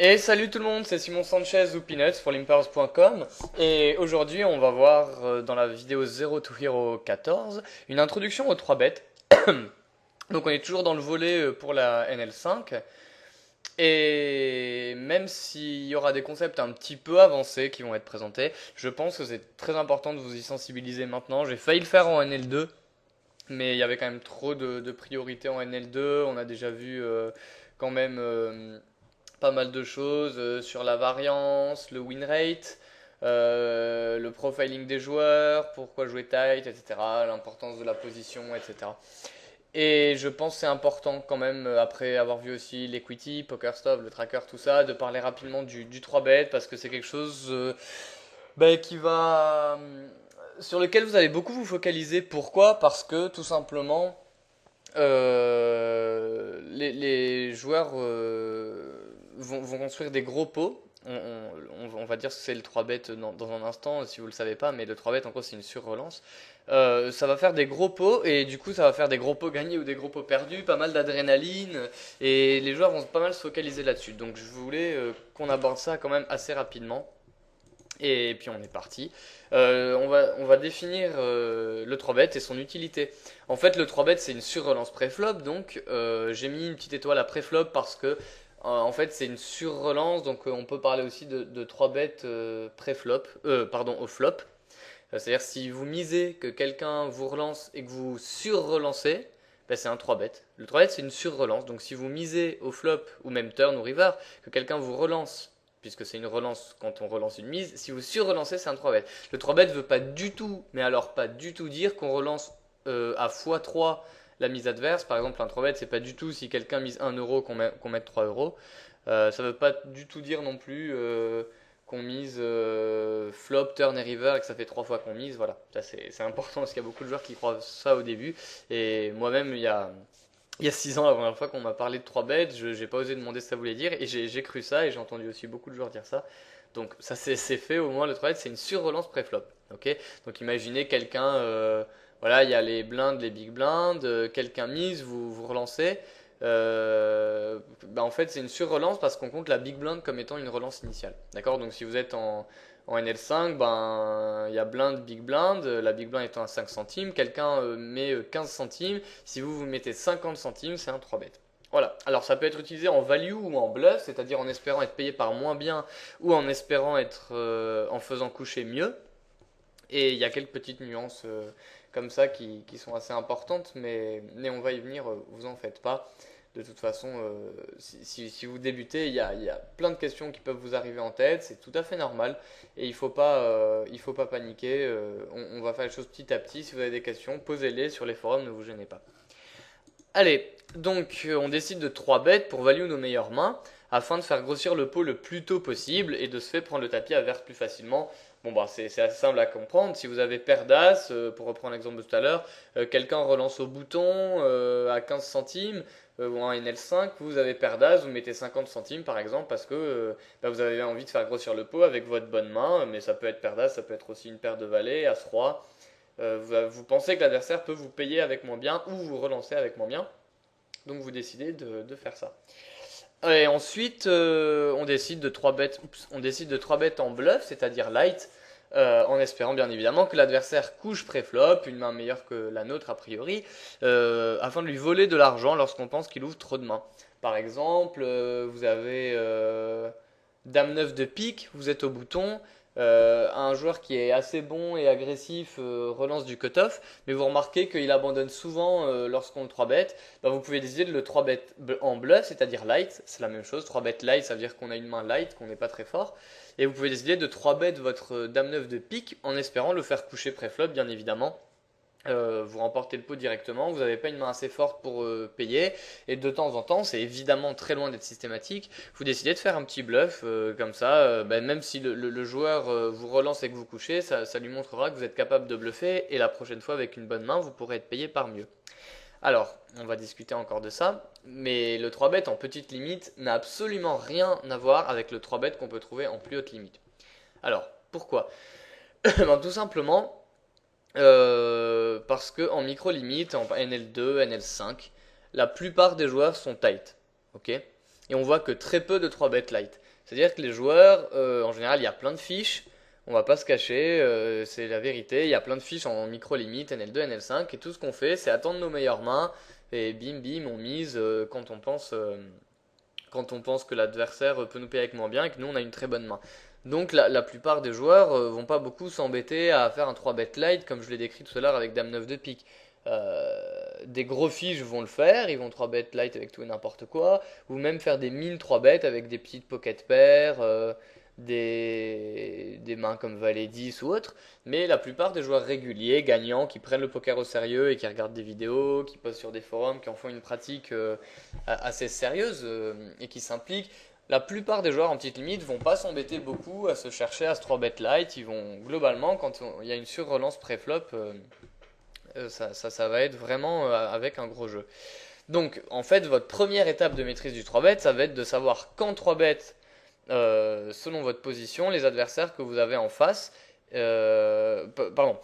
Et salut tout le monde, c'est Simon Sanchez ou Peanuts pour limpers.com et aujourd'hui on va voir dans la vidéo 0 to Hero 14 une introduction aux 3 bêtes. Donc on est toujours dans le volet pour la NL5 et même s'il y aura des concepts un petit peu avancés qui vont être présentés, je pense que c'est très important de vous y sensibiliser maintenant. J'ai failli le faire en NL2 mais il y avait quand même trop de priorités en NL2, on a déjà vu quand même pas mal de choses sur la variance, le win rate, le profiling des joueurs, pourquoi jouer tight, etc. L'importance de la position, etc. Et je pense que c'est important quand même, après avoir vu aussi l'equity, PokerStop, le tracker, tout ça, de parler rapidement du 3-bet parce que c'est quelque chose qui va... sur lequel vous allez beaucoup vous focaliser. Pourquoi? Parce que tout simplement, les joueurs vont construire des gros pots. On va dire que c'est le 3-bet dans un instant, si vous le savez pas, mais le 3-bet en gros c'est une sur-relance. Ça va faire des gros pots et du coup ça va faire des gros pots gagnés ou des gros pots perdus, pas mal d'adrénaline et les joueurs vont pas mal se focaliser là-dessus. Donc je voulais qu'on aborde ça quand même assez rapidement. Et puis on est parti. On va définir le 3-bet et son utilité. En fait, le 3-bet c'est une surrelance pré-flop, donc j'ai mis une petite étoile à pré-flop parce que en fait c'est une surrelance, donc on peut parler aussi de 3-bet pré-flop, pardon, au flop. C'est-à-dire si vous misez que quelqu'un vous relance et que vous sur-relancez, ben, c'est un 3-bet. Le 3-bet c'est une sur-relance, donc si vous misez au flop ou même turn ou river, que quelqu'un vous relance puisque c'est une relance quand on relance une mise. Si vous sur-relancez, c'est un 3-bet. Le 3-bet ne veut pas du tout, mais alors pas du tout dire qu'on relance à x3 la mise adverse. Par exemple, un 3-bet, c'est pas du tout si quelqu'un mise 1 euro qu'on mette 3 euros. Ça veut pas du tout dire non plus qu'on mise flop, turn et river et que ça fait 3 fois qu'on mise. Voilà, ça c'est important parce qu'il y a beaucoup de joueurs qui croient ça au début. Et moi-même, il y a 6 ans, la première fois qu'on m'a parlé de 3 bêtes, je n'ai pas osé demander ce que ça voulait dire et j'ai cru ça et j'ai entendu aussi beaucoup de joueurs dire ça. Donc ça c'est fait, au moins le 3 bêtes c'est une sur-relance pré-flop. Ok. Donc imaginez quelqu'un, voilà, il y a les blindes, les big blinds, quelqu'un mise, vous relancez. En fait c'est une sur-relance parce qu'on compte la big blind comme étant une relance initiale. D'accord. Donc si vous êtes en NL5, il y a blind, big blind, la big blind étant à 5 centimes, quelqu'un met 15 centimes, si vous mettez 50 centimes, c'est un 3 bet. Voilà, alors ça peut être utilisé en value ou en bluff, c'est-à-dire en espérant être payé par moins bien ou en espérant être en faisant coucher mieux. Et il y a quelques petites nuances comme ça qui sont assez importantes, mais on va y venir, vous en faites pas. De toute façon, si vous débutez, il y a plein de questions qui peuvent vous arriver en tête, c'est tout à fait normal et il faut pas paniquer. On va faire les choses petit à petit. Si vous avez des questions, posez-les sur les forums, ne vous gênez pas. Allez, donc on décide de 3 bêtes pour value nos meilleures mains afin de faire grossir le pot le plus tôt possible et de se faire prendre le tapis à vert plus facilement. Bon bah c'est assez simple à comprendre. Si vous avez paire d'as, pour reprendre l'exemple de tout à l'heure, quelqu'un relance au bouton à 15 centimes ou en NL5, vous avez paire d'as, vous mettez 50 centimes par exemple parce que vous avez envie de faire grossir le pot avec votre bonne main, mais ça peut être paire d'as, ça peut être aussi une paire de valets, as roi. Vous pensez que l'adversaire peut vous payer avec moins bien ou vous relancer avec moins bien. Donc vous décidez de faire ça. Et ensuite, on décide de 3 bêtes en bluff, c'est-à-dire light, en espérant bien évidemment que l'adversaire couche pré-flop, une main meilleure que la nôtre a priori, afin de lui voler de l'argent lorsqu'on pense qu'il ouvre trop de mains. Par exemple, vous avez Dame 9 de pique, vous êtes au bouton, un joueur qui est assez bon et agressif relance du cutoff, mais vous remarquez qu'il abandonne souvent lorsqu'on le 3 bet. Vous pouvez décider de le 3 bet en bluff, c'est-à-dire light, c'est la même chose. 3 bet light, ça veut dire qu'on a une main light, qu'on n'est pas très fort. Et vous pouvez décider de 3 bet votre Dame 9 de pique en espérant le faire coucher pré-flop, bien évidemment. Vous remportez le pot directement, vous n'avez pas une main assez forte pour payer, et de temps en temps, c'est évidemment très loin d'être systématique, vous décidez de faire un petit bluff, comme ça, même si le joueur vous relance et que vous couchez, ça lui montrera que vous êtes capable de bluffer, et la prochaine fois avec une bonne main, vous pourrez être payé par mieux. Alors, on va discuter encore de ça, mais le 3 bet en petite limite n'a absolument rien à voir avec le 3 bet qu'on peut trouver en plus haute limite. Alors, pourquoi? Tout simplement, parce que en micro limite, en NL2, NL5, la plupart des joueurs sont tight. Ok. Et on voit que très peu de 3 bet light. C'est-à-dire que les joueurs, en général, il y a plein de fiches, on va pas se cacher, c'est la vérité, il y a plein de fiches en micro-limite, NL2, NL5, et tout ce qu'on fait, c'est attendre nos meilleures mains, et bim bim, on mise quand on pense que l'adversaire peut nous payer avec moins bien et que nous on a une très bonne main. Donc la plupart des joueurs vont pas beaucoup s'embêter à faire un 3 bet light comme je l'ai décrit tout à l'heure avec Dame 9 de pique. Des gros fiches vont le faire, ils vont 3 bet light avec tout et n'importe quoi, ou même faire des mines 3 bet avec des petites pocket pairs, des mains comme Valet 10 ou autre. Mais la plupart des joueurs réguliers, gagnants, qui prennent le poker au sérieux et qui regardent des vidéos, qui postent sur des forums, qui en font une pratique assez sérieuse et qui s'impliquent, la plupart des joueurs en petite limite vont pas s'embêter beaucoup à se chercher à ce 3 bet light. Ils vont globalement, quand il y a une surrelance pré-flop, ça va être vraiment avec un gros jeu. Donc en fait, votre première étape de maîtrise du 3 bet, ça va être de savoir quand 3 bet, selon votre position, les adversaires que vous avez en face. Pardon,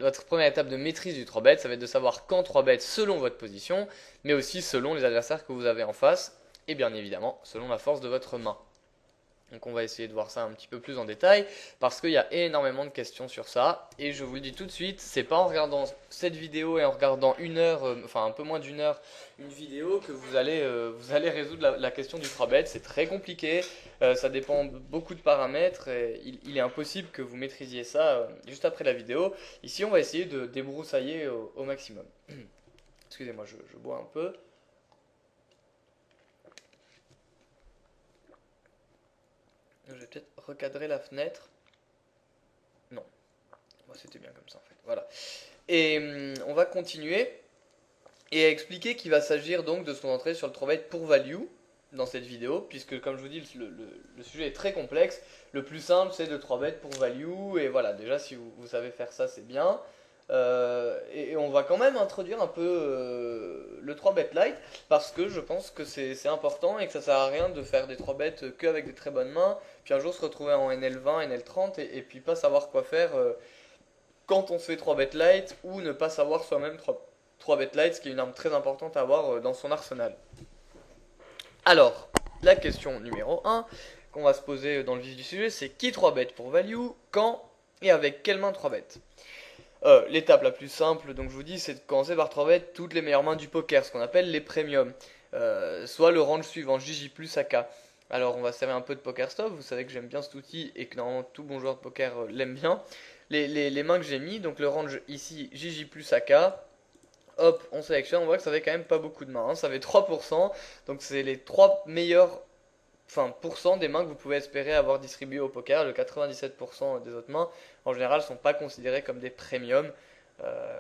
votre première étape de maîtrise du 3 bet, ça va être de savoir quand 3 bet selon votre position, mais aussi selon les adversaires que vous avez en face, et bien évidemment selon la force de votre main. Donc on va essayer de voir ça un petit peu plus en détail, parce qu'il y a énormément de questions sur ça, et je vous le dis tout de suite, c'est pas en regardant cette vidéo et en regardant une heure, enfin un peu moins d'une heure, une vidéo que vous allez résoudre la question du 3-bet, c'est très compliqué, ça dépend de beaucoup de paramètres, et il est impossible que vous maîtrisiez ça juste après la vidéo. Ici on va essayer de débroussailler au maximum. Excusez-moi, je bois un peu. Je vais peut-être recadrer la fenêtre. Non, c'était bien comme ça en fait. Voilà. Et on va continuer et expliquer qu'il va s'agir donc de son entrée sur le 3-bet pour value dans cette vidéo, puisque comme je vous dis, le sujet est très complexe. Le plus simple, c'est de 3-bet pour value, et voilà, déjà si vous savez faire ça, c'est bien. Et on va quand même introduire un peu le 3-bet light, parce que je pense que c'est important et que ça sert à rien de faire des 3-bet qu'avec des très bonnes mains, puis un jour se retrouver en NL20, NL30, et puis pas savoir quoi faire quand on se fait 3-bet light, ou ne pas savoir soi-même 3-bet light, ce qui est une arme très importante à avoir dans son arsenal. Alors, la question numéro 1 qu'on va se poser dans le vif du sujet, c'est qui 3-bet pour value, quand et avec quelle main 3-bet. L'étape la plus simple, donc je vous dis, c'est de commencer par 3-bet toutes les meilleures mains du poker, ce qu'on appelle les premiums. Soit le range suivant, JJ plus AK. Alors on va servir un peu de PokerStop, vous savez que j'aime bien cet outil et que normalement tout bon joueur de poker l'aime bien. Les mains que j'ai mis, donc le range ici, JJ plus AK. Hop, on sélectionne, on voit que ça fait quand même pas beaucoup de mains, hein. Ça fait 3%, donc c'est les 3 meilleurs pourcent des mains que vous pouvez espérer avoir distribuées au poker. Le 97% des autres mains, en général, sont pas considérées comme des premiums.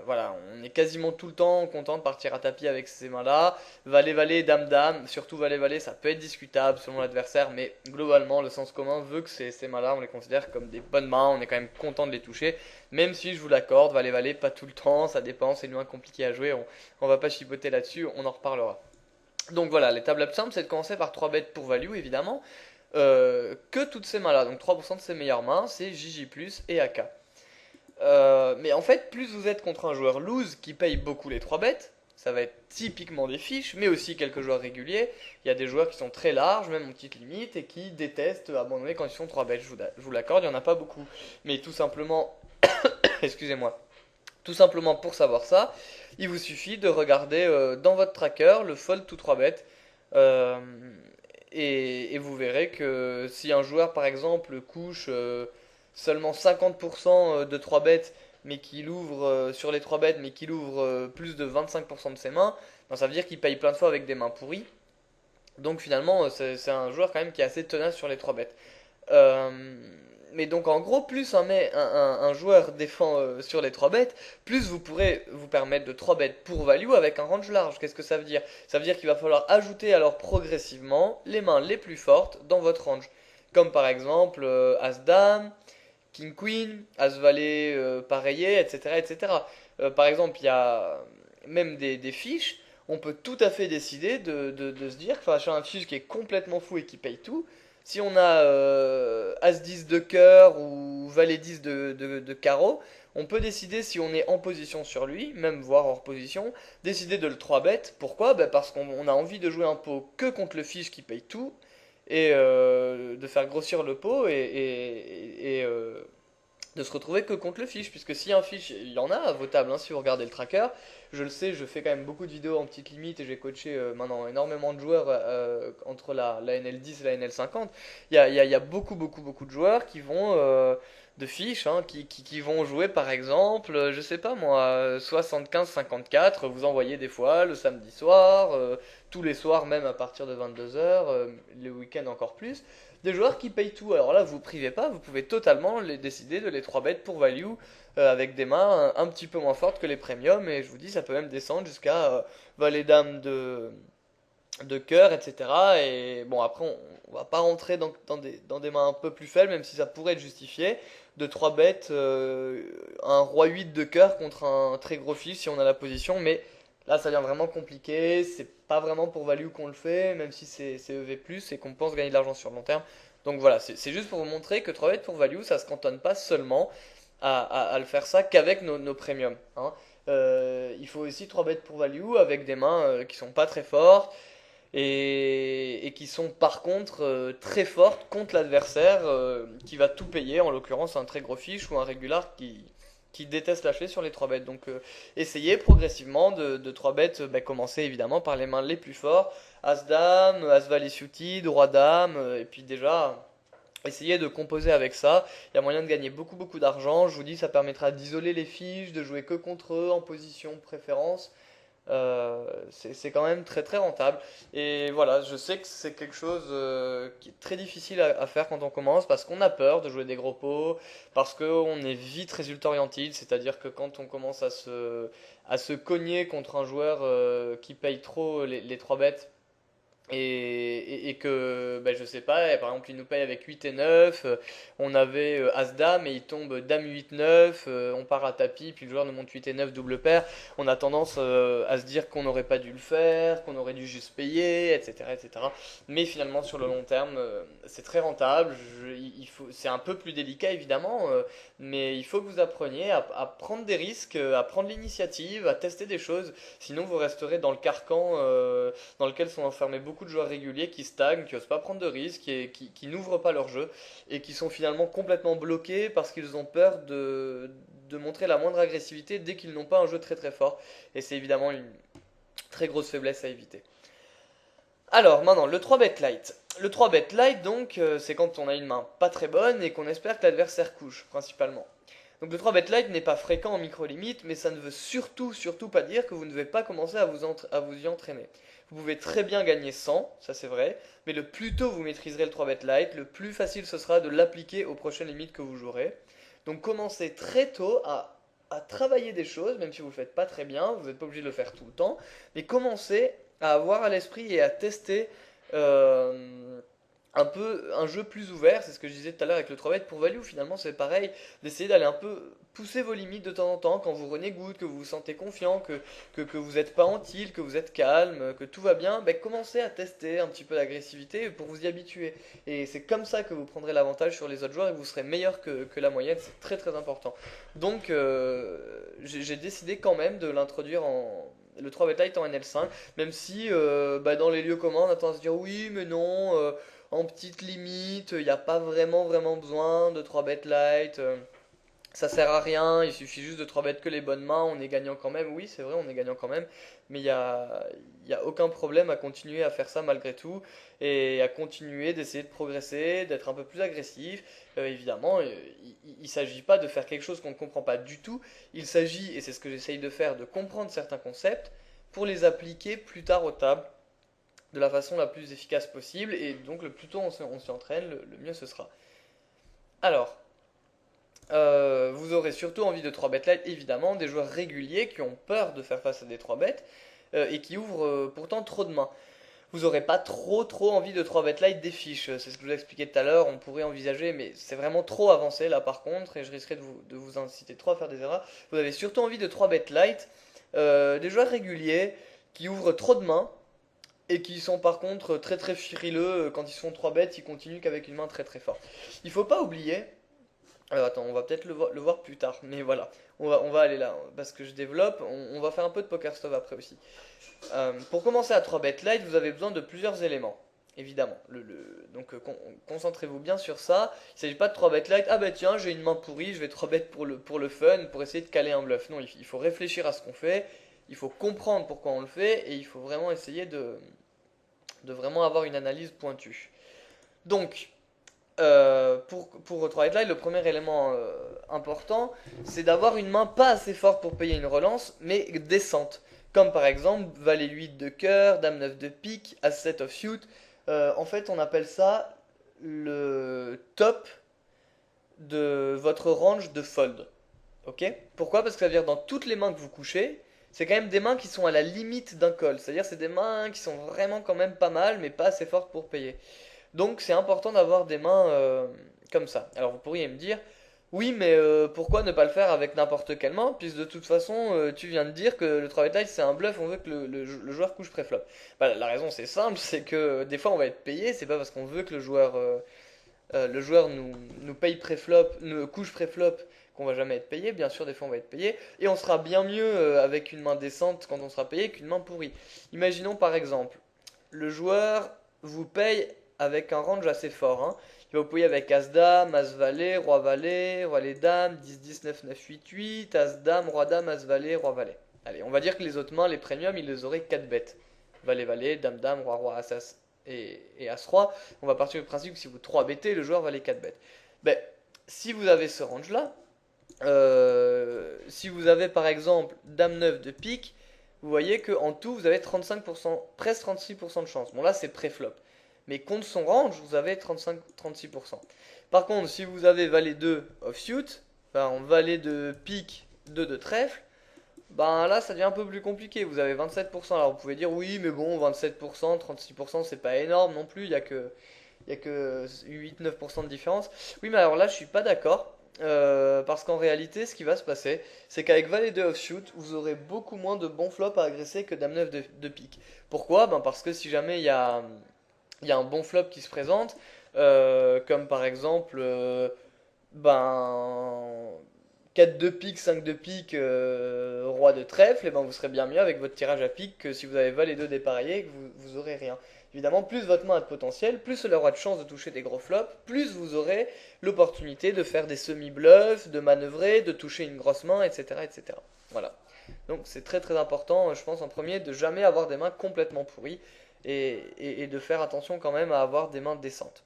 Voilà, on est quasiment tout le temps content de partir à tapis avec ces mains-là. Valet-valet, dame-dame, surtout valet-valet, ça peut être discutable selon l'adversaire, mais globalement, le sens commun veut que ces mains-là, on les considère comme des bonnes mains, on est quand même content de les toucher, même si je vous l'accorde, valet-valet, pas tout le temps, ça dépend, c'est une main compliquée à jouer, on va pas chipoter là-dessus, on en reparlera. Donc voilà, l'étape la plus simple, c'est de commencer par 3 bêtes pour value, évidemment. Que toutes ces mains-là, donc 3% de ses meilleures mains, c'est JJ+, et AK. Mais en fait, plus vous êtes contre un joueur loose qui paye beaucoup les 3 bêtes, ça va être typiquement des fiches, mais aussi quelques joueurs réguliers. Il y a des joueurs qui sont très larges, même en petite limite, et qui détestent abandonner quand ils font 3 bêtes. Je vous l'accorde, il n'y en a pas beaucoup. Mais tout simplement, excusez-moi, tout simplement pour savoir ça, il vous suffit de regarder dans votre tracker le fold to 3 bêtes. Et vous verrez que si un joueur par exemple couche seulement 50% de 3 bêtes, mais qu'il ouvre sur les 3 bêtes, mais qu'il ouvre plus de 25% de ses mains, ben, ça veut dire qu'il paye plein de fois avec des mains pourries. Donc finalement, c'est un joueur quand même qui est assez tenace sur les 3 bêtes. Mais donc en gros, plus un joueur défend sur les 3 bêtes, plus vous pourrez vous permettre de 3 bêtes pour value avec un range large. Qu'est-ce que ça veut dire? Ça veut dire qu'il va falloir ajouter alors progressivement les mains les plus fortes dans votre range. Comme par exemple As-Dame, King-Queen, As-Valet pareillé, etc. etc. Par exemple, il y a même des fiches. On peut tout à fait décider de se dire que face à un fiche qui est complètement fou et qui paye tout, si on a As-10 de cœur ou Valet-10 de carreau, on peut décider si on est en position sur lui, même voire hors position, décider de le 3-bet. Pourquoi? Parce qu'on a envie de jouer un pot que contre le fiche qui paye tout, et de faire grossir le pot et de se retrouver que contre le fiche, puisque si un fiche, il y en a à vos tables, hein, si vous regardez le tracker, je le sais, je fais quand même beaucoup de vidéos en petite limite et j'ai coaché maintenant énormément de joueurs entre la NL10 et la NL50. Il y a beaucoup, beaucoup, beaucoup de joueurs qui vont, de fiches, hein, qui vont jouer par exemple, je sais pas moi, 75-54, vous envoyez des fois le samedi soir, tous les soirs même à partir de 22 h, les week-ends encore plus. Des joueurs qui payent tout. Alors là, vous privez pas, vous pouvez totalement les décider de les 3 bet pour value avec des mains un petit peu moins fortes que les premiums. Et je vous dis, ça peut même descendre jusqu'à valet dame de cœur, etc. Et bon, après, on va pas rentrer dans des mains un peu plus faibles, même si ça pourrait être justifié. De 3 bêtes, un roi 8 de cœur contre un très gros fiche si on a la position. Mais là, ça devient vraiment compliqué. C'est pas vraiment pour value qu'on le fait, même si c'est EV+, et qu'on pense gagner de l'argent sur le long terme. Donc voilà, c'est juste pour vous montrer que 3 bêtes pour value, ça se cantonne pas seulement à le faire ça qu'avec nos premiums, hein. Il faut aussi 3 bêtes pour value avec des mains qui sont pas très fortes et qui sont par contre très fortes contre l'adversaire qui va tout payer, en l'occurrence un très gros fiche ou un régular qui déteste lâcher sur les 3 bêtes. Donc essayez progressivement de 3 bêtes, commencer évidemment par les mains les plus forts, As-Dame, As-Valet suited, Roi-Dame, et puis déjà essayez de composer avec ça. Il y a moyen de gagner beaucoup beaucoup d'argent. Je vous dis, ça permettra d'isoler les fiches, de jouer que contre eux en position de préférence. C'est quand même très très rentable. Et voilà, je sais que c'est quelque chose qui est très difficile à faire quand on commence parce qu'on a peur de jouer des gros pots, parce qu'on est vite résultat oriented, c'est-à-dire que quand on commence à se cogner contre un joueur qui paye trop les 3 bêtes, et que, je sais pas, par exemple, il nous paye avec 8 et 9, on avait As-Dame et il tombe Dame 8-9, on part à tapis, puis le joueur nous monte 8 et 9 double paire, on a tendance à se dire qu'on n'aurait pas dû le faire, qu'on aurait dû juste payer, etc., etc. Mais finalement, sur le long terme, c'est très rentable, c'est un peu plus délicat évidemment, mais il faut que vous appreniez à prendre des risques, à prendre l'initiative, à tester des choses, sinon vous resterez dans le carcan dans lequel sont enfermés beaucoup de joueurs réguliers qui stagnent, qui n'osent pas prendre de risques et qui n'ouvrent pas leur jeu et qui sont finalement complètement bloqués parce qu'ils ont peur de montrer la moindre agressivité dès qu'ils n'ont pas un jeu très très fort. Et c'est évidemment une très grosse faiblesse à éviter. Alors maintenant, le 3 bet light. Le 3 bet light, donc, c'est quand on a une main pas très bonne et qu'on espère que l'adversaire couche, principalement. Donc le 3 bet light n'est pas fréquent en micro-limite, mais ça ne veut surtout, surtout pas dire que vous ne devez pas commencer à vous y entraîner. Vous pouvez très bien gagner 100, ça c'est vrai, mais le plus tôt vous maîtriserez le 3 bet light, le plus facile ce sera de l'appliquer aux prochaines limites que vous jouerez. Donc commencez très tôt à travailler des choses, même si vous ne le faites pas très bien, vous n'êtes pas obligé de le faire tout le temps, mais commencez à avoir à l'esprit et à tester un peu un jeu plus ouvert, c'est ce que je disais tout à l'heure avec le 3 bet pour value, finalement c'est pareil, d'essayer d'aller un peu pousser vos limites de temps en temps, quand vous renez good, que vous vous sentez confiant, que vous n'êtes pas en tilt, que vous êtes calme, que tout va bien, commencez à tester un petit peu d'agressivité pour vous y habituer. Et c'est comme ça que vous prendrez l'avantage sur les autres joueurs et que vous serez meilleur que la moyenne, c'est très très important. Donc j'ai décidé quand même de l'introduire le 3 bet light en NL5, même si dans les lieux communs on a tendance à se dire oui mais non, en petite limite, il n'y a pas vraiment vraiment besoin de 3 bet light, ça sert à rien, il suffit juste de 3 bêtes que les bonnes mains, on est gagnant quand même. Oui, c'est vrai, on est gagnant quand même, mais il y a aucun problème à continuer à faire ça malgré tout et à continuer d'essayer de progresser, d'être un peu plus agressif. Évidemment, il ne s'agit pas de faire quelque chose qu'on ne comprend pas du tout, il s'agit, et c'est ce que j'essaye de faire, de comprendre certains concepts pour les appliquer plus tard aux tables de la façon la plus efficace possible et donc le plus tôt on s'y entraîne, le mieux ce sera. Alors, vous aurez surtout envie de 3 bet light, évidemment, des joueurs réguliers qui ont peur de faire face à des 3 bêtes et qui ouvrent pourtant trop de mains. Vous n'aurez pas trop envie de 3 bet light des fiches, c'est ce que je vous ai expliqué tout à l'heure, on pourrait envisager, mais c'est vraiment trop avancé là par contre, et je risquerais de vous inciter trop à faire des erreurs. Vous avez surtout envie de 3 bet light, des joueurs réguliers qui ouvrent trop de mains, et qui sont par contre très très frileux, quand ils se font 3 bêtes, ils continuent qu'avec une main très très forte. Il faut pas oublier attends, on va peut-être le voir plus tard, mais voilà, on va aller là, parce que je développe, on va faire un peu de poker stove après aussi. Pour commencer à 3 bet light, vous avez besoin de plusieurs éléments. évidemment. Donc concentrez-vous bien sur ça. Il ne s'agit pas de 3 bet light. Ah bah tiens, j'ai une main pourrie, je vais 3 bet pour le fun, pour essayer de caler un bluff. Non, il faut réfléchir à ce qu'on fait, il faut comprendre pourquoi on le fait, et il faut vraiment essayer de vraiment avoir une analyse pointue. Donc, pour 3 bet light, le premier élément important, c'est d'avoir une main pas assez forte pour payer une relance, mais décente. Comme par exemple, valet 8 de cœur, dame 9 de pique, as 7 offsuit. En fait, on appelle ça le top de votre range de fold. Ok? Pourquoi? Parce que ça veut dire dans toutes les mains que vous couchez, c'est quand même des mains qui sont à la limite d'un call. C'est-à-dire c'est des mains qui sont vraiment quand même pas mal, mais pas assez fortes pour payer. Donc c'est important d'avoir des mains comme ça. Alors vous pourriez me dire, oui, mais pourquoi ne pas le faire avec n'importe quelle main, puisque de toute façon, tu viens de dire que le 3 bet c'est un bluff, on veut que le joueur couche préflop. Bah, la raison c'est simple, c'est que des fois on va être payé, c'est pas parce qu'on veut que le joueur nous paye préflop, nous couche préflop qu'on va jamais être payé. Bien sûr, des fois on va être payé, et on sera bien mieux avec une main décente quand on sera payé qu'une main pourrie. Imaginons par exemple, le joueur vous paye avec un range assez fort, hein. Il va vous payer avec As-Dame, As-Valet, Roi-Valet, Roi-Les-Dames, 10-10, 9-9, 8-8, As-Dame, Roi-Dame, As-Valet, Roi-Valet. Allez, on va dire que les autres mains, les premiums, ils les auraient 4 bêtes. Valet-Valet, Dame-Dame, Roi-Roi, As-As et As-Roi. On va partir du principe que si vous 3 bêtez, le joueur va les 4 bêtes. Ben, si vous avez ce range-là, si vous avez par exemple Dame 9 de pique, vous voyez qu'en tout, vous avez 35%, presque 36% de chance. Bon, là, c'est pré-flop. Mais contre son range, vous avez 35-36%. Par contre, si vous avez valet 2 offsuit, ben, valet de pique, 2 de trèfle, ben là, ça devient un peu plus compliqué. Vous avez 27%. Alors, vous pouvez dire, oui, mais bon, 27%, 36%, c'est pas énorme non plus. Il y a que 8-9% de différence. Oui, mais alors là, je suis pas d'accord. Parce qu'en réalité, ce qui va se passer, c'est qu'avec valet 2 offsuit, vous aurez beaucoup moins de bons flops à agresser que dame 9 de pique. Pourquoi? Ben parce que si jamais il y a un bon flop qui se présente, comme par exemple ben 4 de pique, 5 de pique, roi de trèfle, et ben vous serez bien mieux avec votre tirage à pique que si vous avez valet 2 dépareillé et que vous aurez rien. Évidemment, plus votre main a de potentiel, plus elle aura de chance de toucher des gros flops, plus vous aurez l'opportunité de faire des semi-bluffs, de manœuvrer, de toucher une grosse main, etc. etc. Voilà. Donc c'est très très important, je pense en premier, de jamais avoir des mains complètement pourries et de faire attention quand même à avoir des mains décentes.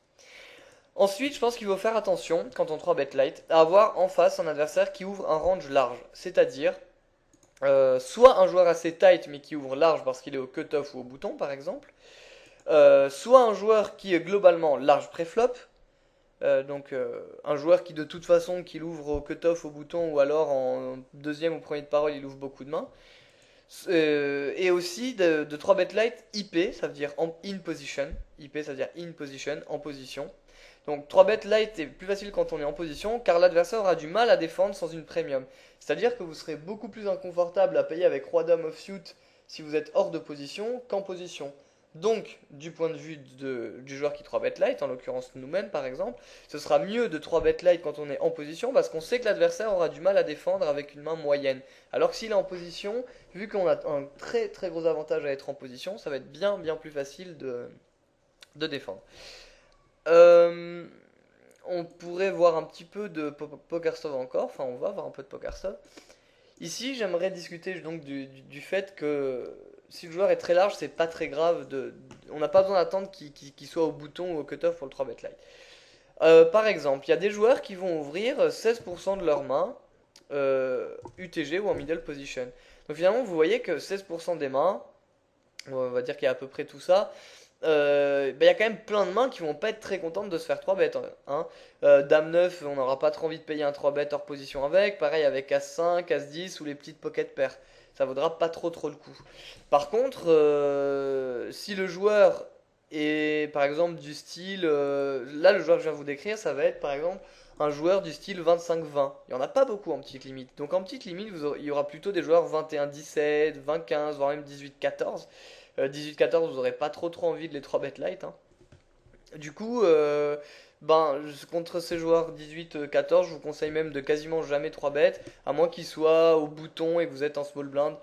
Ensuite, je pense qu'il faut faire attention, quand on 3 bet light, à avoir en face un adversaire qui ouvre un range large. C'est-à-dire, soit un joueur assez tight mais qui ouvre large parce qu'il est au cutoff ou au bouton par exemple, soit un joueur qui est globalement large préflop, donc un joueur qui de toute façon qu'il ouvre au cutoff, au bouton ou alors en deuxième ou premier de parole il ouvre beaucoup de mains. Et aussi de 3 bet light IP, ça veut dire in position. IP, ça veut dire in position, en position. Donc 3 bet light est plus facile quand on est en position car l'adversaire aura du mal à défendre sans une premium. C'est-à-dire que vous serez beaucoup plus inconfortable à payer avec roi dame offsuit si vous êtes hors de position qu'en position. Donc, du point de vue du joueur qui 3 bet light, en l'occurrence nous-mêmes par exemple, ce sera mieux de 3 bet light quand on est en position parce qu'on sait que l'adversaire aura du mal à défendre avec une main moyenne. Alors que s'il est en position, vu qu'on a un très très gros avantage à être en position, ça va être bien bien plus facile de défendre. Euh, on pourrait voir un petit peu de PokerStove encore, enfin on va voir un peu de PokerStove. Ici, j'aimerais discuter donc du fait que si le joueur est très large, c'est pas très grave. On n'a pas besoin d'attendre qu'il soit au bouton ou au cutoff pour le 3 bet light. Par exemple, il y a des joueurs qui vont ouvrir 16% de leurs mains UTG ou en middle position. Donc finalement, vous voyez que 16% des mains, on va dire qu'il y a à peu près tout ça, il y a quand même plein de mains qui vont pas être très contentes de se faire 3 bêtes, hein. Dame 9, on n'aura pas trop envie de payer un 3 bêtes hors position avec. Pareil avec As 5, As 10 ou les petites pocket pairs. Ça vaudra pas trop trop le coup. Par contre, si le joueur est par exemple du style. Là, le joueur que je viens de vous décrire, ça va être par exemple un joueur du style 25-20. Il n'y en a pas beaucoup en petite limite. Donc en petite limite, il y aura plutôt des joueurs 21-17, 20-15, voire même 18-14. 18-14, vous n'aurez pas trop trop envie de les 3 bet light, hein. Du coup, contre ces joueurs 18-14, je vous conseille même de quasiment jamais 3 bet, à moins qu'ils soient au bouton et que vous êtes en small blind.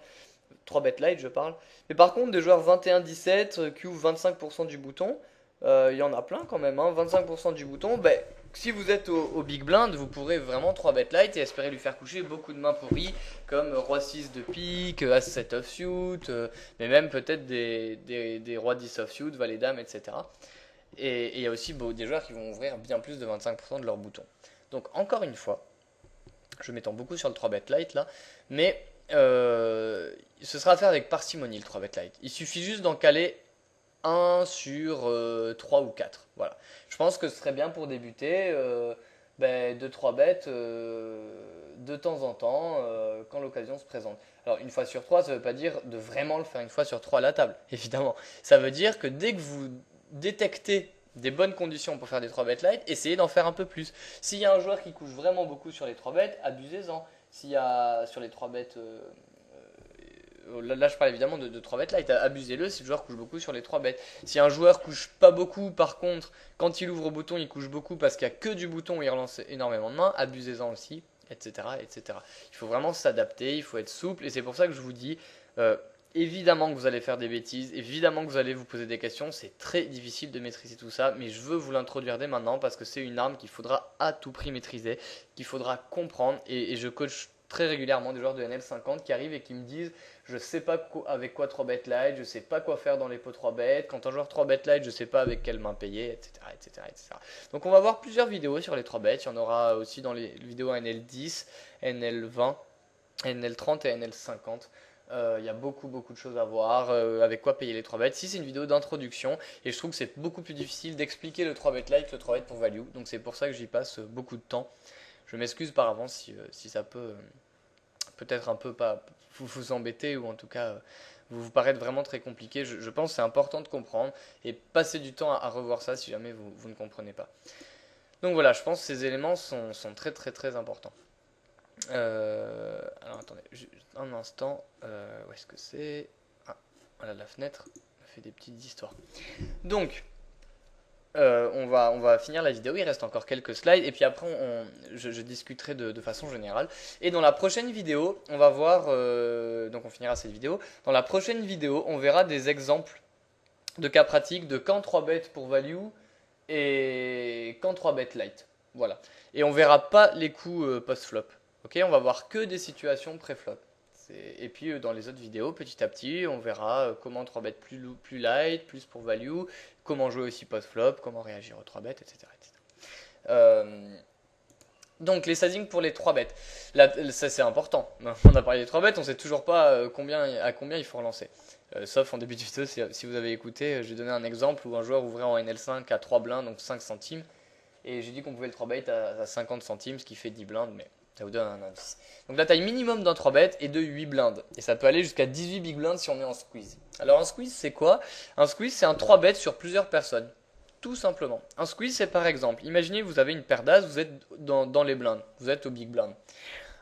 3 bet light, je parle. Mais par contre, des joueurs 21-17 qui ouvrent 25% du bouton, Il y en a plein quand même, hein, 25% du bouton. Ben, si vous êtes au big blind, vous pourrez vraiment 3 bet light et espérer lui faire coucher beaucoup de mains pourries comme roi 6 de pique, as 7 offsuit, mais même peut-être des roi 10 offsuit, valet dame, etc. Et il y a aussi des joueurs qui vont ouvrir bien plus de 25% de leur bouton. Donc encore une fois, je m'étends beaucoup sur le 3 bet light là, mais ce sera à faire avec parcimonie le 3 bet light. Il suffit juste d'en caler un sur 3 ou 4. Voilà. Je pense que ce serait bien pour débuter de 3 bêtes de temps en temps quand l'occasion se présente. Alors une fois sur 3, ça ne veut pas dire de vraiment le faire une fois sur 3 à la table, évidemment. Ça veut dire que dès que vous détectez des bonnes conditions pour faire des 3 bêtes light, essayez d'en faire un peu plus. S'il y a un joueur qui couche vraiment beaucoup sur les 3 bêtes, abusez-en. S'il y a sur les 3 bêtes là, je parle évidemment de 3 bêtes light, abusez-le si le joueur couche beaucoup sur les 3 bêtes. Si un joueur couche pas beaucoup, par contre, quand il ouvre au bouton, il couche beaucoup parce qu'il n'y a que du bouton où il relance énormément de mains, abusez-en aussi, etc., etc. Il faut vraiment s'adapter, il faut être souple, et c'est pour ça que je vous dis, évidemment que vous allez faire des bêtises, évidemment que vous allez vous poser des questions, c'est très difficile de maîtriser tout ça, mais je veux vous l'introduire dès maintenant parce que c'est une arme qu'il faudra à tout prix maîtriser, qu'il faudra comprendre, et je coach très régulièrement des joueurs de NL50 qui arrivent et qui me disent je sais pas avec quoi 3 bet light, je sais pas quoi faire dans les pots 3 bet, quand un joueur 3 bet light, je sais pas avec quelle main payer, etc., etc., etc. Donc on va voir plusieurs vidéos sur les 3 bets, il y en aura aussi dans les vidéos NL10, NL20, NL30 et NL50. Il y a beaucoup de choses à voir, avec quoi payer les 3 bêtes. Si c'est une vidéo d'introduction, et je trouve que c'est beaucoup plus difficile d'expliquer le 3 bet light que le 3 bet pour value, donc c'est pour ça que j'y passe beaucoup de temps. Je m'excuse par avance si ça peut peut-être un peu pas vous embêter ou en tout cas vous paraître vraiment très compliqué. Je pense que c'est important de comprendre et passer du temps à revoir ça si jamais vous ne comprenez pas. Donc voilà, je pense que ces éléments sont très importants. Alors attendez, juste un instant. Où est-ce que c'est? Ah, voilà la fenêtre. On fait des petites histoires. Donc, on va finir la vidéo, il reste encore quelques slides et puis après je discuterai de façon générale. Et dans la prochaine vidéo, on va voir, donc on finira cette vidéo, dans la prochaine vidéo, on verra des exemples de cas pratiques de quand 3 bêtes pour value et quand 3 bêtes light. Voilà. Et on verra pas les coups post-flop. Ok, on va voir que des situations pré-flop. Et puis dans les autres vidéos, petit à petit, on verra comment 3 bêtes plus light, plus pour value, comment jouer aussi post-flop, comment réagir aux 3 bêtes, etc. Donc les sizing pour les 3 bêtes, là, ça c'est important. On a parlé des 3 bêtes, on sait toujours pas à combien il faut relancer. Sauf en début de vidéo, si vous avez écouté, j'ai donné un exemple où un joueur ouvrait en NL5 à 3 blindes, donc 5 centimes. Et j'ai dit qu'on pouvait le 3 bet à 50 centimes, ce qui fait 10 blindes, mais ça vous donne un indice. Donc la taille minimum d'un 3 bet est de 8 blindes. Et ça peut aller jusqu'à 18 big blindes si on est en squeeze. Alors un squeeze c'est quoi? Un squeeze c'est un 3 bet sur plusieurs personnes. Tout simplement. Un squeeze c'est par exemple, imaginez vous avez une paire d'as, vous êtes dans les blindes, vous êtes au big blind.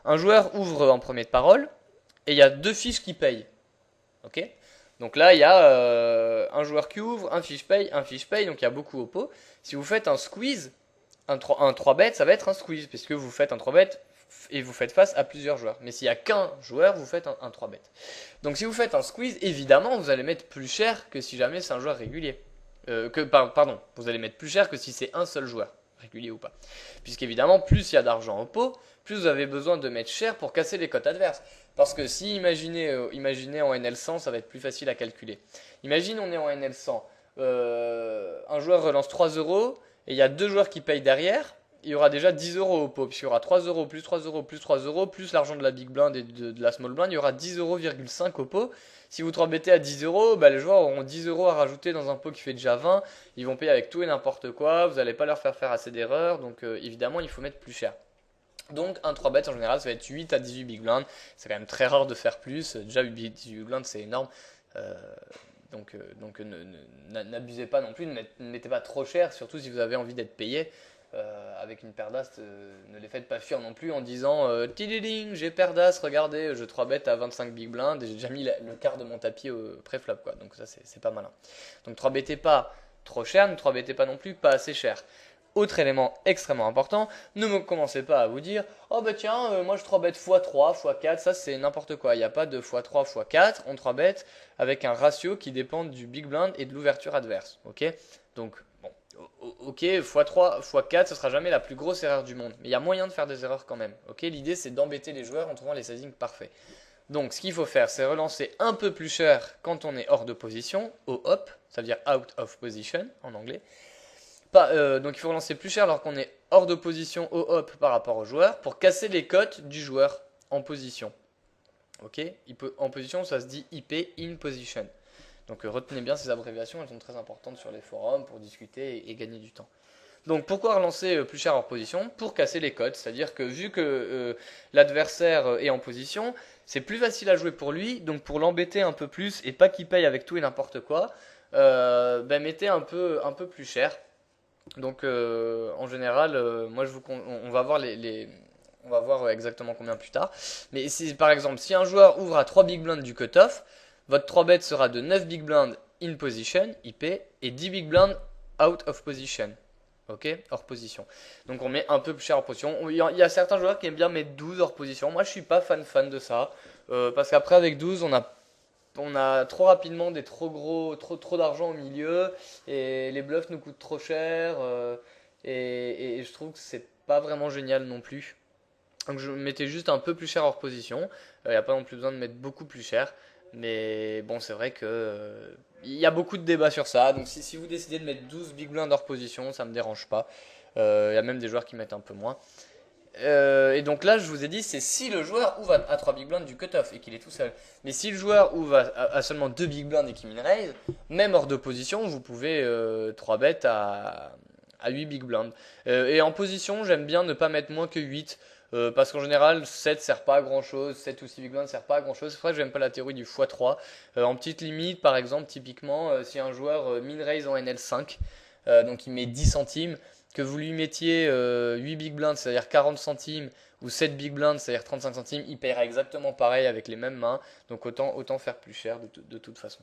Un joueur ouvre en premier de parole, et il y a deux fiches qui payent. Ok? Donc là il y a un joueur qui ouvre, un fiche paye, donc il y a beaucoup au pot. Si vous faites un squeeze, un 3 bet, ça va être un squeeze, puisque vous faites un 3 bet et vous faites face à plusieurs joueurs. Mais s'il n'y a qu'un joueur, vous faites un 3 bet. Donc si vous faites un squeeze, évidemment, vous allez mettre plus cher que si jamais c'est un joueur régulier. Pardon, vous allez mettre plus cher que si c'est un seul joueur, régulier ou pas. Puisqu'évidemment, plus il y a d'argent au pot, plus vous avez besoin de mettre cher pour casser les cotes adverses. Parce que si, imaginez en NL100, ça va être plus facile à calculer. Imagine on est en NL100, un joueur relance 3 euros, et il y a deux joueurs qui payent derrière, il y aura déjà 10 euros au pot, puisqu'il y aura 3 euros, plus 3 euros, plus 3 euros, plus l'argent de la big blind et de la small blind, il y aura 10,5 euros au pot. Si vous 3 bettez à 10 euros, les joueurs auront 10 euros à rajouter dans un pot qui fait déjà 20, ils vont payer avec tout et n'importe quoi, vous n'allez pas leur faire assez d'erreurs, donc évidemment il faut mettre plus cher. Donc un 3 bet en général ça va être 8 à 18 big blind, c'est quand même très rare de faire plus, déjà 18 big blind c'est énorme. Donc n'abusez pas non plus, ne mettez pas trop cher, surtout si vous avez envie d'être payé. Avec une paire d'as, ne les faites pas fuir non plus en disant tididing, j'ai paire d'as, regardez, je 3 bet à 25 big blind et j'ai déjà mis le quart de mon tapis au pré-flop, quoi. Donc ça c'est pas malin. Donc 3 bettez pas trop cher, ne 3 bettez pas non plus pas assez cher. Autre élément extrêmement important, ne me commencez pas à vous dire oh bah tiens, moi je 3 bet x3, x4, ça c'est n'importe quoi. Il n'y a pas de x3, x4, on 3 bet avec un ratio qui dépend du big blind et de l'ouverture adverse. Ok? Donc Ok, x3, x4, ce sera jamais la plus grosse erreur du monde. Mais il y a moyen de faire des erreurs quand même. Ok, l'idée c'est d'embêter les joueurs en trouvant les sizings parfaits. Donc ce qu'il faut faire, c'est relancer un peu plus cher quand on est hors de position, au hop, ça veut dire out of position en anglais. Donc il faut relancer plus cher alors qu'on est hors de position au hop par rapport au joueur pour casser les cotes du joueur en position. Ok, en position, ça se dit IP in position. Donc retenez bien ces abréviations, elles sont très importantes sur les forums pour discuter et gagner du temps. Donc pourquoi relancer plus cher hors position? Pour casser les cotes, c'est-à-dire que vu que l'adversaire est en position, c'est plus facile à jouer pour lui, donc pour l'embêter un peu plus et pas qu'il paye avec tout et n'importe quoi, mettez un peu plus cher. Donc en général, moi on va voir on va voir exactement combien plus tard. Mais si, par exemple, si un joueur ouvre à 3 big blinds du cutoff, votre 3 bet sera de 9 big blinds in position, IP, et 10 big blinds out of position. Ok, hors position. Donc on met un peu plus cher hors position. Il y a certains joueurs qui aiment bien mettre 12 hors position. Moi je suis pas fan de ça. Parce qu'après avec 12 on a trop rapidement des trop d'argent au milieu. Et les bluffs nous coûtent trop cher. Et je trouve que c'est pas vraiment génial non plus. Donc je mettais juste un peu plus cher hors position. Il n'y a pas non plus besoin de mettre beaucoup plus cher. Mais bon, c'est vrai que il y a beaucoup de débats sur ça. Donc si vous décidez de mettre 12 big blinds hors position, ça me dérange pas. Il y a même des joueurs qui mettent un peu moins. Et donc là, je vous ai dit, c'est si le joueur ouvre à 3 big blinds du cutoff et qu'il est tout seul. Mais si le joueur ouvre à seulement 2 big blinds et qu'il min raise, même hors de position, vous pouvez 3 bêtes à 8 big blinds. Et en position, j'aime bien ne pas mettre moins que 8. Parce qu'en général, 7 sert pas à grand chose, 7 ou 6 big blinds sert pas à grand chose. C'est vrai que j'aime pas la théorie du x3. En petite limite, par exemple, typiquement, si un joueur min raise en NL5, donc il met 10 centimes, que vous lui mettiez 8 big blinds, c'est-à-dire 40 centimes, ou 7 big blinds, c'est-à-dire 35 centimes, il paiera exactement pareil avec les mêmes mains. Donc autant faire plus cher de toute façon.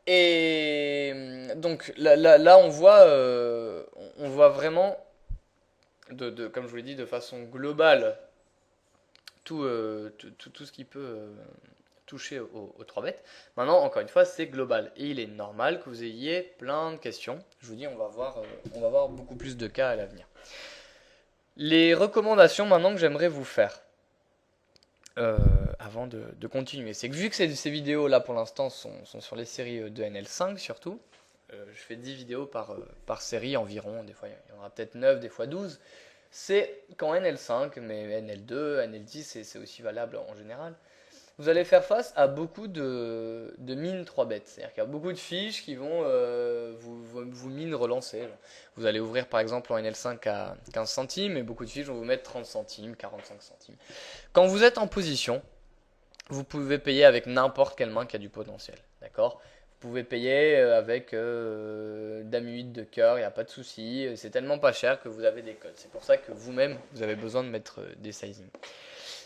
Et donc là on voit vraiment, comme je vous l'ai dit, de façon globale, tout ce qui peut toucher aux 3 bêtes. Maintenant, encore une fois, c'est global. Et il est normal que vous ayez plein de questions. Je vous dis, on va voir beaucoup plus de cas à l'avenir. Les recommandations maintenant que j'aimerais vous faire, avant de continuer, c'est que vu que ces vidéos là pour l'instant sont sur les séries de NL5 surtout, je fais 10 vidéos par série environ, des fois il y en aura peut-être 9, des fois 12. C'est qu'en NL5, mais NL2, NL10, c'est aussi valable en général, vous allez faire face à beaucoup de mines 3 bêtes. C'est-à-dire qu'il y a beaucoup de fiches qui vont vous mine relancer. Vous allez ouvrir par exemple en NL5 à 15 centimes et beaucoup de fiches vont vous mettre 30 centimes, 45 centimes. Quand vous êtes en position, vous pouvez payer avec n'importe quelle main qui a du potentiel. D'accord? Vous pouvez payer avec dame 8 de cœur, il n'y a pas de souci. C'est tellement pas cher que vous avez des codes. C'est pour ça que vous-même, vous avez besoin de mettre des sizing.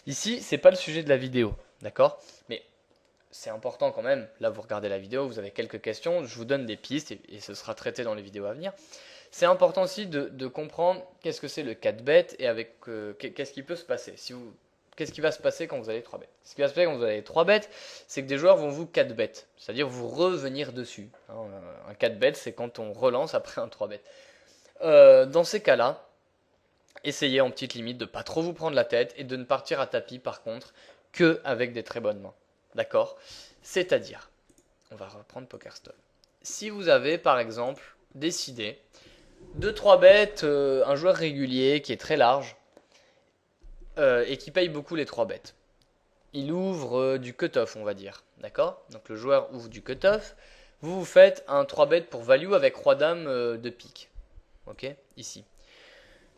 Ici, c'est pas le sujet de la vidéo, d'accord? Mais c'est important quand même. Là, vous regardez la vidéo, vous avez quelques questions, je vous donne des pistes et ce sera traité dans les vidéos à venir. C'est important aussi de comprendre qu'est-ce que c'est le 4-bet et avec qu'est-ce qui peut se passer. Qu'est-ce qui va se passer quand vous allez 3 bêtes? Ce qui va se passer quand vous allez 3 bêtes, c'est que des joueurs vont vous 4 bêtes, c'est-à-dire vous revenir dessus. Un 4 bêtes, c'est quand on relance après un 3 bêtes. Dans ces cas-là, essayez en petite limite de ne pas trop vous prendre la tête et de ne partir à tapis par contre que avec des très bonnes mains. D'accord? C'est-à-dire, on va reprendre PokerStop. Si vous avez par exemple décidé de 3 bêtes un joueur régulier qui est très large et qui paye beaucoup les 3 bêtes. Il ouvre du cutoff, on va dire. D'accord? Donc le joueur ouvre du cutoff. Vous faites un 3 bêtes pour value avec roi-dame de pique. Ok? Ici.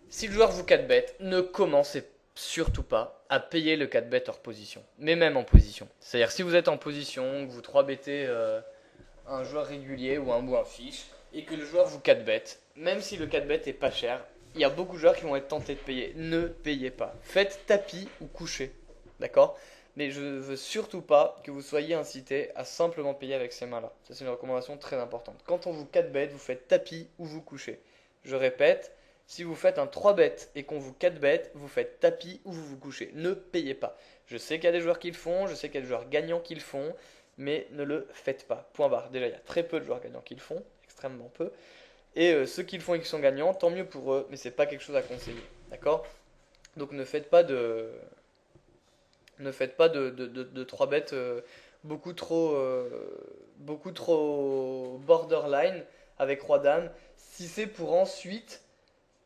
Si le joueur vous 4 bêtes, ne commencez surtout pas à payer le 4 bêtes hors position. Mais même en position. C'est-à-dire si vous êtes en position, que vous 3 bêtez un joueur régulier ou un fiche, et que le joueur vous 4 bêtes, même si le 4 bêtes est pas cher, il y a beaucoup de joueurs qui vont être tentés de payer. Ne payez pas. Faites tapis ou coucher. D'accord? Mais je ne veux surtout pas que vous soyez incité à simplement payer avec ces mains-là. Ça, c'est une recommandation très importante. Quand on vous 4 bêtes, vous faites tapis ou vous couchez. Je répète, si vous faites un 3 bêtes et qu'on vous 4 bêtes, vous faites tapis ou vous vous couchez. Ne payez pas. Je sais qu'il y a des joueurs qui le font, je sais qu'il y a des joueurs gagnants qui le font, mais ne le faites pas. Point barre. Déjà, il y a très peu de joueurs gagnants qui le font, extrêmement peu. Et ceux qui le font et qui sont gagnants, tant mieux pour eux, mais c'est pas quelque chose à conseiller. D'accord? Donc ne faites pas de 3 bêtes beaucoup trop borderline avec roi dame si c'est pour ensuite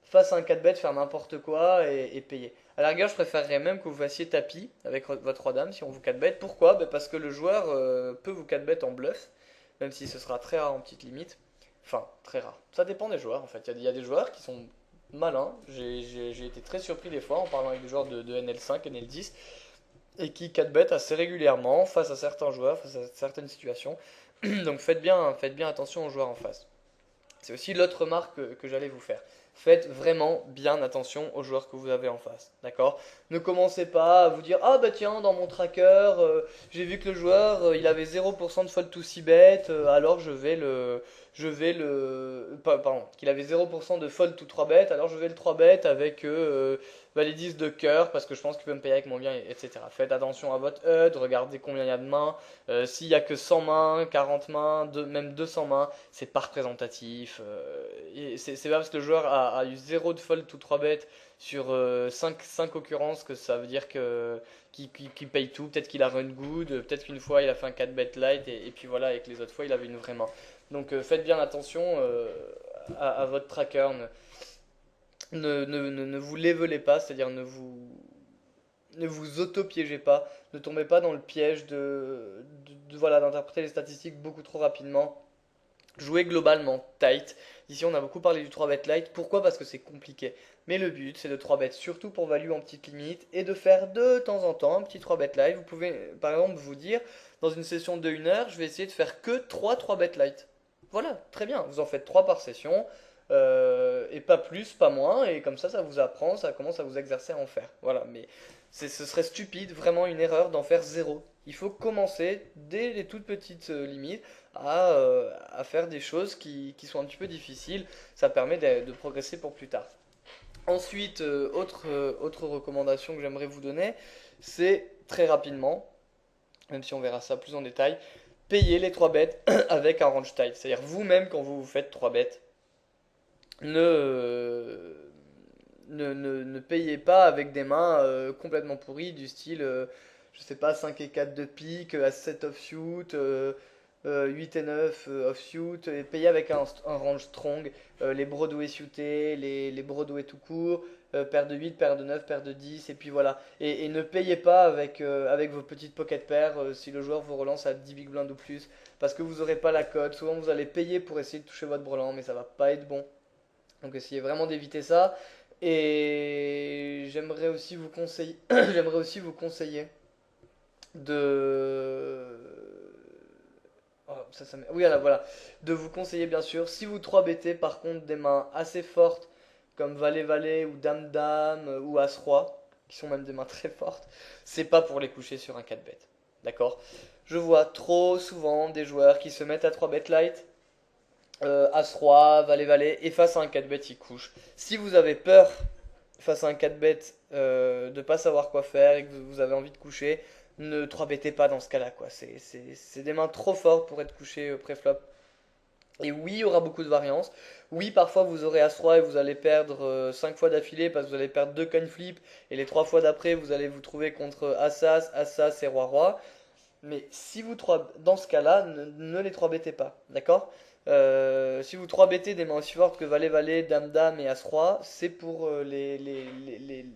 face à un 4 bêtes faire n'importe quoi et payer. À la rigueur, je préférerais même que vous fassiez tapis avec votre roi dame si on vous 4 bêtes. Pourquoi? Ben parce que le joueur peut vous 4 bêtes en bluff, même si ce sera très rare en petite limite. Enfin, très rare. Ça dépend des joueurs en fait. Il y a des joueurs qui sont malins. J'ai été très surpris des fois en parlant avec des joueurs de NL5, NL10 et qui 4 bêtes assez régulièrement face à certains joueurs, face à certaines situations. Donc faites bien attention aux joueurs en face. C'est aussi l'autre remarque que j'allais vous faire. Faites vraiment bien attention aux joueurs que vous avez en face, d'accord? Ne commencez pas à vous dire ah bah tiens dans mon tracker j'ai vu que le joueur il avait 0% de fold to 6 bet alors pardon qu'il avait 0% de fold to 3 bet alors je vais le 3 bet avec les 10 de cœur parce que je pense qu'il peut me payer avec mon bien etc. Faites attention à votre HUD, regardez combien il y a de mains, s'il y a que 100 mains, 40 mains, même 200 mains, c'est pas représentatif. C'est pas parce que le joueur a eu 0 de fold to 3 bêtes sur 5 occurrences que ça veut dire qu'il paye tout. Peut-être qu'il a run good, peut-être qu'une fois il a fait un 4 bet light et puis voilà, et que les autres fois il avait une vraie main. Donc faites bien attention à votre tracker. Ne vous levelez pas, c'est-à-dire ne vous auto-piégez pas, ne tombez pas dans le piège voilà, d'interpréter les statistiques beaucoup trop rapidement. Jouez globalement tight. Ici, on a beaucoup parlé du 3 bet light. Pourquoi? Parce que c'est compliqué. Mais le but, c'est de 3 bet surtout pour value en petite limite et de faire de temps en temps un petit 3 bet light. Vous pouvez, par exemple, vous dire, dans une session de 1 heure, je vais essayer de faire que 3 bet light. Voilà, très bien. Vous en faites 3 par session. Et pas plus, pas moins. Et comme ça vous apprend, ça commence à vous exercer à en faire. Voilà, mais ce serait stupide, vraiment une erreur d'en faire zéro. Il faut commencer dès les toutes petites limites à faire des choses qui sont un petit peu difficiles. Ça permet de progresser pour plus tard. Ensuite, autre recommandation que j'aimerais vous donner, c'est très rapidement, même si on verra ça plus en détail, payer les 3 bêtes avec un range tight. C'est-à-dire vous-même quand vous faites 3 bêtes, ne payez pas avec des mains complètement pourries du style, je sais pas, 5 et 4 de pique, à 7 offsuit, 8 et 9 offsuit, et payez avec un range strong, les Broadway suités, les Broadway tout court, paire de 8, paire de 9, paire de 10, et puis voilà. Et ne payez pas avec vos petites pocket pairs si le joueur vous relance à 10 big blind ou plus, parce que vous n'aurez pas la cote. Souvent vous allez payer pour essayer de toucher votre brelan, mais ça va pas être bon. Donc essayez vraiment d'éviter ça. Et j'aimerais aussi vous conseiller, j'aimerais aussi vous conseiller de... Oh, oui, voilà. De vous conseiller bien sûr, si vous 3 BT par contre des mains assez fortes, comme Valet-Valet ou Dame-Dame ou As-Roi, qui sont même des mains très fortes, c'est pas pour les coucher sur un 4 bet. D'accord? Je vois trop souvent des joueurs qui se mettent à 3 bet light, As-Roi, Valet-Valet, et face à un 4 bet, ils couchent. Si vous avez peur face à un 4 bet de pas savoir quoi faire et que vous avez envie de coucher, ne 3 bettez pas dans ce cas-là, quoi. C'est des mains trop fortes pour être couché pré-flop. Et oui, il y aura beaucoup de variance. Oui, parfois vous aurez As-Roi et vous allez perdre 5 fois d'affilée parce que vous allez perdre 2 coin flip. Et les 3 fois d'après, vous allez vous trouver contre As-As, As-As et Roi-Roi. Mais si vous 3, dans ce cas-là, ne les 3 bettez pas, d'accord? Si vous 3 bettez des mains aussi fortes que Valet-Valet, Dame-Dame et As-Roi, c'est pour les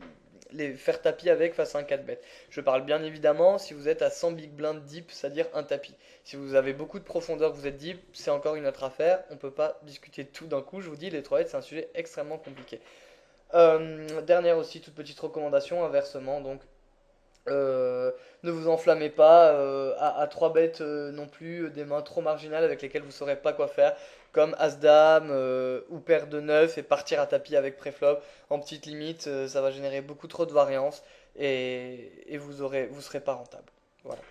faire tapis avec face à un 4 bet. Je parle bien évidemment si vous êtes à 100 big blind deep, c'est-à-dire un tapis. Si vous avez beaucoup de profondeur, vous êtes deep, c'est encore une autre affaire. On ne peut pas discuter de tout d'un coup. Je vous dis, les 3 bêtes, c'est un sujet extrêmement compliqué. Dernière aussi, toute petite recommandation, inversement, donc ne vous enflammez pas à 3 bêtes non plus, des mains trop marginales avec lesquelles vous ne saurez pas quoi faire, comme As-Dame ou paire de 9 et partir à tapis avec préflop. En petite limite, ça va générer beaucoup trop de variance et vous serez pas rentable. Voilà.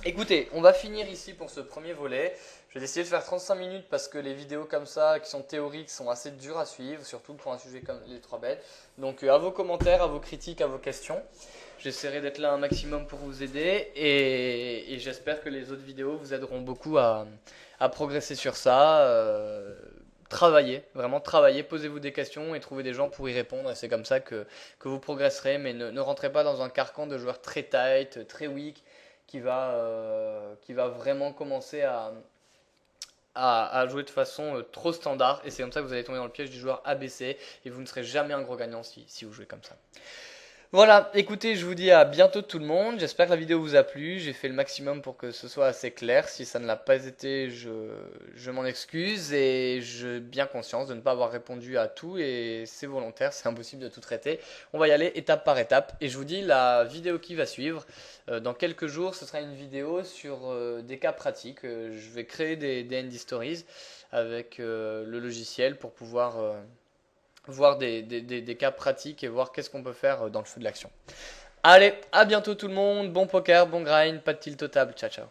Écoutez, on va finir ici pour ce premier volet. Je vais essayer de faire 35 minutes parce que les vidéos comme ça, qui sont théoriques, sont assez dures à suivre, surtout pour un sujet comme les 3 bêtes. Donc à vos commentaires, à vos critiques, à vos questions. J'essaierai d'être là un maximum pour vous aider et j'espère que les autres vidéos vous aideront beaucoup à progresser sur ça. travaillez, vraiment travaillez, posez-vous des questions et trouvez des gens pour y répondre. Et c'est comme ça que vous progresserez. Mais ne rentrez pas dans un carcan de joueurs très tight, très weak, qui va vraiment commencer à jouer de façon trop standard. Et c'est comme ça que vous allez tomber dans le piège du joueur ABC et vous ne serez jamais un gros gagnant si vous jouez comme ça. Voilà, écoutez, je vous dis à bientôt tout le monde. J'espère que la vidéo vous a plu. J'ai fait le maximum pour que ce soit assez clair. Si ça ne l'a pas été, je m'en excuse et j'ai bien conscience de ne pas avoir répondu à tout et c'est volontaire, c'est impossible de tout traiter. On va y aller étape par étape et je vous dis la vidéo qui va suivre. Dans quelques jours, ce sera une vidéo sur des cas pratiques. Je vais créer des ND Stories avec le logiciel pour pouvoir voir des cas pratiques et voir qu'est-ce qu'on peut faire dans le feu de l'action. Allez, à bientôt tout le monde, bon poker, bon grind, pas de tilt au table, ciao ciao.